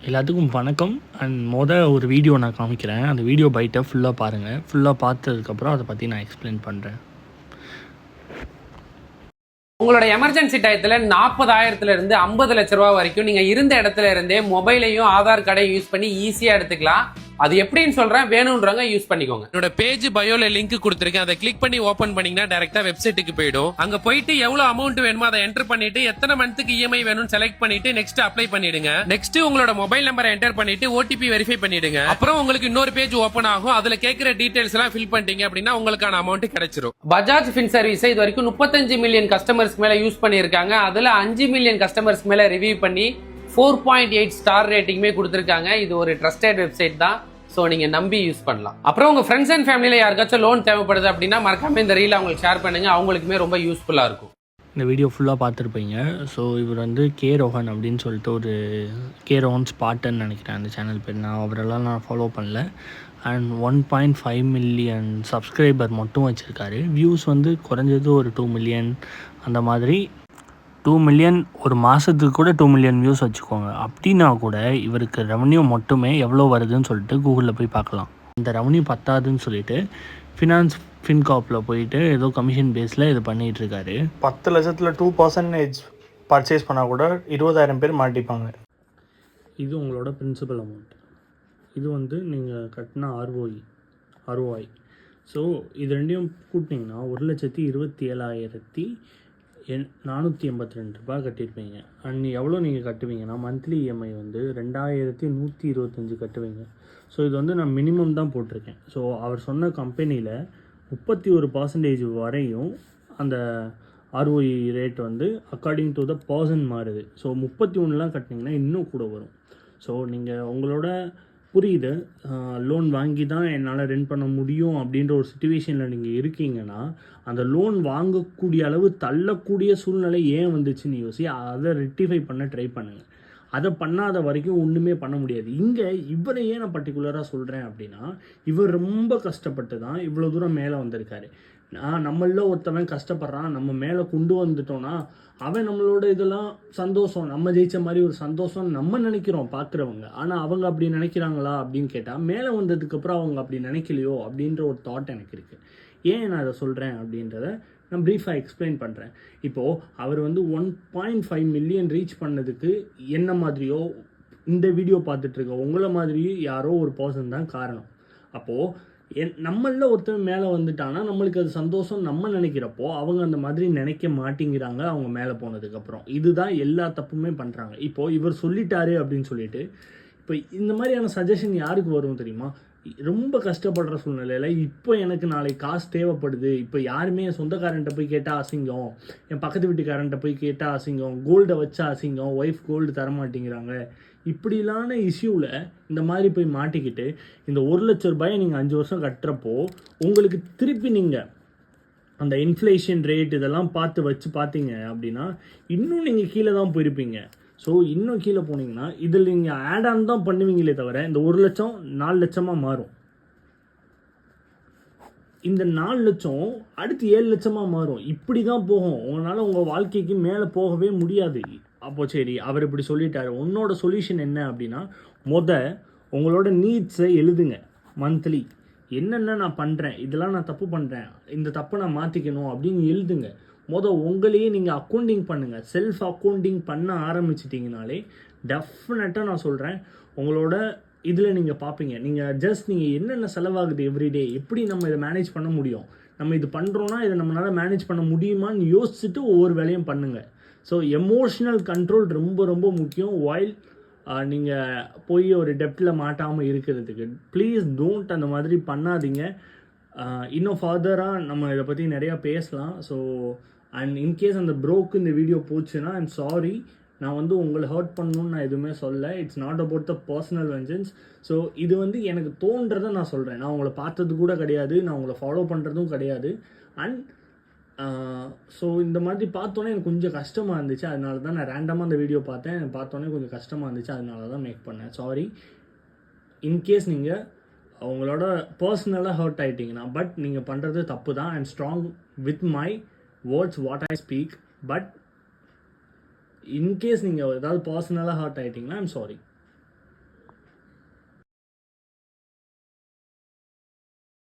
எல்லாத்துக்கும் வணக்கம். அண்ட் ஒரு வீடியோ நான் காமிக்கிறேன். அந்த வீடியோ பைட்டை ஃபுல்லாக பாருங்கள். ஃபுல்லாக பார்த்ததுக்கப்புறம் அதை பற்றி நான் எக்ஸ்பிளைன் பண்ணுறேன். உங்களோட எமர்ஜென்சி டயத்துல 40,000 இருந்து 50 லட்ச ரூபாய் வரைக்கும் நீங்க இருந்த இடத்துல இருந்தே மொபைலையும் ஆதார் கார்டையும் யூஸ் பண்ணி ஈஸியா எடுத்துக்கலாம். அது எப்படின்னு சொல்றேன், வேணும்ன்றவங்க யூஸ் பண்ணிக்கோங்க. என்னோட பேஜ் பயோல லிங்க் கொடுத்திருக்கேன். அதை கிளிக் பண்ணி ஓபன் பண்ணீங்கன்னா டைரக்டா வெப்சைட்டுக்கு போயிடும். அங்க போயிட்டு எவ்வளவு அமௌண்ட் வேணுமோ அதை என்டர் பண்ணிட்டு எத்தனை மந்த்துக்கு இஎம்ஐ வேணும்னு செலக்ட் பண்ணிட்டு நெக்ஸ்ட் அப்ளை பண்ணிடுங்க. நெக்ஸ்ட் உங்களோட மொபைல் நம்பரை என்டர் பண்ணிட்டு ஓடிபி வெரிஃபை பண்ணிடுங்க. அப்புறம் உங்களுக்கு இன்னொரு பேஜ் ஓபன் ஆகும். அதுல கேட்கிற டீடைல்ஸ் எல்லாம் ஃபில் பண்ணிட்டீங்க அப்படின்னா உங்களுக்கான அமௌண்ட் கிடைச்சிரும். பஜாஜ் ஃபின் சர்வீஸ் இது வரைக்கும் 35 மில்லியன் கஸ்டமர்ஸ்க்கு மேல யூஸ் பண்ணிருக்காங்க. அதுல 5 மில்லியன் கஸ்டமர்ஸ்க்கு மேல ரிவ்யூ பண்ணி 4.8 ஸ்டார் ரேட்டிங்குமே கொடுத்திருக்காங்க. இது ஒரு ட்ரஸ்டட் வெப்சைட் தான். ஸோ நீங்க நம்பி யூஸ் பண்ணலாம். அப்புறம் உங்க ஃப்ரெண்ட்ஸ் அண்ட் ஃபேமிலியில யாருக்காச்சும் லோன் தேவைப்படுது அப்படின்னா மறக்காம இந்த ரீல் அவங்களுக்கு ஷேர் பண்ணுங்க. அவங்களுக்குமே ரொம்ப யூஸ்ஃபுல்லா இருக்கும். இந்த வீடியோ ஃபுல்லாக பார்த்துருப்பீங்க. ஸோ இவர் கே ரோஹன் அப்படின்னு சொல்லிட்டு ஒரு கே ரோஹன் ஸ்பாட்டன் நினைக்கிறேன் அந்த சேனல் பேர். நான் அவரெல்லாம் நான் ஃபாலோ பண்ணல. அண்ட் 1.5 மில்லியன் சப்ஸ்கிரைபர் மட்டும் வச்சுருக்காரு. வியூஸ் குறைஞ்சது ஒரு 2 மில்லியன் அந்த மாதிரி. 2 மில்லியன் ஒரு மாதத்துக்கு கூட 2 மில்லியன் வியூஸ் வச்சுக்கோங்க. அப்படின்னா கூட இவருக்கு ரெவன்யூ மட்டுமே எவ்வளோ வருதுன்னு சொல்லிட்டு கூகுளில் போய் பார்க்கலாம். இந்த ரெவன்யூ பத்தாதுன்னு சொல்லிட்டு ஃபின்காப்பில் போயிட்டு ஏதோ கமிஷன் பேஸில் இது பண்ணிகிட்ருக்காரு. 10 லட்சத்தில் 2% பர்ச்சேஸ் பண்ணால் கூட 20,000 பேர் மாட்டிப்பாங்க. இது உங்களோட பிரின்சிபல் அமௌண்ட். இது நீங்கள் கட்டின ROI. ஸோ இது ரெண்டையும் கூட்டினீங்கன்னா 1,27,482 ரூபாய் கட்டியிருப்பீங்க. அண்ட் எவ்வளோ நீங்கள் கட்டுவீங்கன்னா மந்த்லி இஎம்ஐ 2,125 கட்டுவீங்க. ஸோ இது நான் மினிமம் தான் போட்டிருக்கேன். ஸோ அவர் சொன்ன கம்பெனியில் 31% வரையும் அந்த ROI rate according to the person மாறுது. ஸோ 31 கட்டினீங்கன்னா இன்னும் கூட வரும். ஸோ நீங்கள் உங்களோட புரியுது, லோன் வாங்கி தான் என்னால் ரென்ட் பண்ண முடியும் அப்படின்ற ஒரு சுச்சுவேஷனில் நீங்கள் இருக்கீங்கன்னா அந்த லோன் வாங்கக்கூடிய அளவு தள்ளக்கூடிய சூழ்நிலை ஏன் வந்துச்சுன்னு யோசி. அதை ரெக்டிஃபை பண்ண ட்ரை பண்ணுங்கள். அதை பண்ணாத வரைக்கும் ஒன்றுமே பண்ண முடியாது. இங்கே இவரை ஏன் நான் பர்டிகுலராக சொல்கிறேன் அப்படின்னா, இவர் ரொம்ப கஷ்டப்பட்டு தான் இவ்வளோ தூரம் மேலே வந்திருக்காரு. நம்மள ஒருத்தவன் கஷ்டப்படுறான், நம்ம மேலே கொண்டு வந்துட்டோன்னா அவன் நம்மளோட இதெல்லாம் சந்தோஷம், நம்ம ஜெயிச்ச மாதிரி ஒரு சந்தோஷம் நம்ம நினைக்கிறோம் பார்க்குறவங்க. ஆனால் அவங்க அப்படி நினைக்கிறாங்களா அப்படின்னு கேட்டால் மேலே வந்ததுக்கப்புறம் அவங்க அப்படி நினைக்கலையோ அப்படின்ற ஒரு தாட் எனக்கு இருக்குது. ஏன் நான் அதை சொல்கிறேன் அப்படின்றத நான் ப்ரீஃபாக எக்ஸ்பிளைன் பண்ணுறேன். இப்போது அவர் 1.5 மில்லியன் ரீச் பண்ணதுக்கு என்ன மாதிரியோ இந்த வீடியோ பார்த்துட்ருக்க உங்களை மாதிரியே யாரோ ஒரு பர்சன் தான் காரணம். அப்போது நம்மள ஒருத்தர் மேலே வந்துட்டாங்கன்னா நம்மளுக்கு அது சந்தோஷம் நம்ம நினைக்கிறப்போ அவங்க அந்த மாதிரி நினைக்க மாட்டேங்கிறாங்க. அவங்க மேலே போனதுக்கப்புறம் இதுதான் எல்லா தப்புமே பண்ணுறாங்க. இப்போது இவர் சொல்லிட்டாரு அப்படின்னு சொல்லிட்டு இப்போ இந்த மாதிரியான சஜஷன் யாருக்கு வரும் தெரியுமா? ரொம்ப கஷ்டப்படுற சூழ்நிலையில் இப்போ எனக்கு நாளைக்கு காசு தேவைப்படுது, இப்போ யாருமே என் சொந்தக்காரன்ட்ட போய் கேட்டால் அசிங்கம், என் பக்கத்து வீட்டுக்காரன்ட்ட போய் கேட்டால் அசிங்கம், கோல்டை வச்சா அசிங்கம், ஒய்ஃப் கோல்டு தரமாட்டேங்கிறாங்க, இப்படிலான இஷ்யூவில் இந்த மாதிரி போய் மாட்டிக்கிட்டு இந்த 1 லட்ச ரூபாயை நீங்கள் 5 வருஷம் கட்டுறப்போ உங்களுக்கு திருப்பி நீங்கள் அந்த இன்ஃப்ளேஷன் ரேட் இதெல்லாம் பார்த்து பார்த்தீங்க அப்படின்னா இன்னும் நீங்கள் கீழே தான் போயிருப்பீங்க. ஸோ இன்னும் கீழே போனீங்கன்னா இதில் நீங்கள் ஆட் ஆன் தான் பண்ணுவீங்களே தவிர இந்த 1 லட்சம் 4 லட்சமாக மாறும். இந்த 4 லட்சம் அடுத்து 7 லட்சமாக மாறும். இப்படி தான் போகும். உங்களால் உங்கள் வாழ்க்கைக்கு மேலே போகவே முடியாது. அப்போ சரி, அவர் இப்படி சொல்லிட்டாரு, உன்னோட சொல்யூஷன் என்ன அப்படின்னா உங்களோட நீட்ஸை எழுதுங்க. மந்த்லி என்னென்ன நான் பண்ணுறேன், இதெல்லாம் நான் தப்பு பண்ணுறேன், இந்த தப்பை நான் மாற்றிக்கணும் அப்படின்னு எழுதுங்க. உங்களையே நீங்கள் அக்கௌண்டிங் பண்ணுங்கள். செல்ஃப் அக்கௌண்டிங் பண்ண ஆரம்பிச்சிட்டிங்கனாலே டெஃபினட்டாக நான் சொல்கிறேன் உங்களோட இதில் நீங்கள் பார்ப்பீங்க. நீங்கள் என்னென்ன செலவாகுது எவ்ரிடே, எப்படி நம்ம இதை மேனேஜ் பண்ண முடியும், நம்ம இது பண்ணுறோன்னா இதை நம்மளால் மேனேஜ் பண்ண முடியுமான்னு யோசிச்சுட்டு ஒவ்வொரு வேலையும் பண்ணுங்கள். ஸோ எமோஷ்னல் கண்ட்ரோல் ரொம்ப ரொம்ப முக்கியம். வைல் நீங்கள் போய் ஒரு டெப்த்தில் மாட்டாமல் இருக்கிறதுக்கு ப்ளீஸ் டோன்ட் அந்த மாதிரி பண்ணாதீங்க. இன்னும் ஃபர்தராக நம்ம இதை பற்றி நிறையா பேசலாம். ஸோ அண்ட் இன்கேஸ் அந்த ப்ரோக்கு இந்த வீடியோ போச்சுன்னா ஐம் சாரி. நான் உங்களை ஹர்ட் பண்ணணும்னு நான் எதுவுமே சொல்ல. It's not about the personal vengeance. So இது எனக்கு தோன்றதை நான் சொல்கிறேன். நான் உங்களை பார்த்தது கூட கிடையாது, நான் உங்களை ஃபாலோ பண்ணுறதும் கிடையாது. அண்ட் ஸோ இந்த மாதிரி பார்த்தோன்னே எனக்கு கொஞ்சம் கஷ்டமாக இருந்துச்சு. அதனால தான் நான் ரேண்டமாக அந்த வீடியோ பார்த்தோன்னே கொஞ்சம் கஷ்டமாக இருந்துச்சு. அதனால தான் மேக் பண்ணேன். சாரி. இன்கேஸ் நீங்கள் அவங்களோட பர்சனலாக ஹர்ட் ஆகிட்டிங்கன்னா, பட் நீங்கள் பண்ணுறது தப்பு தான். I am strong with my words what I speak. But in case நீங்கள் ஏதாவது பர்சனலாக ஹர்ட் ஆகிட்டிங்கன்னா ஐம் சாரி.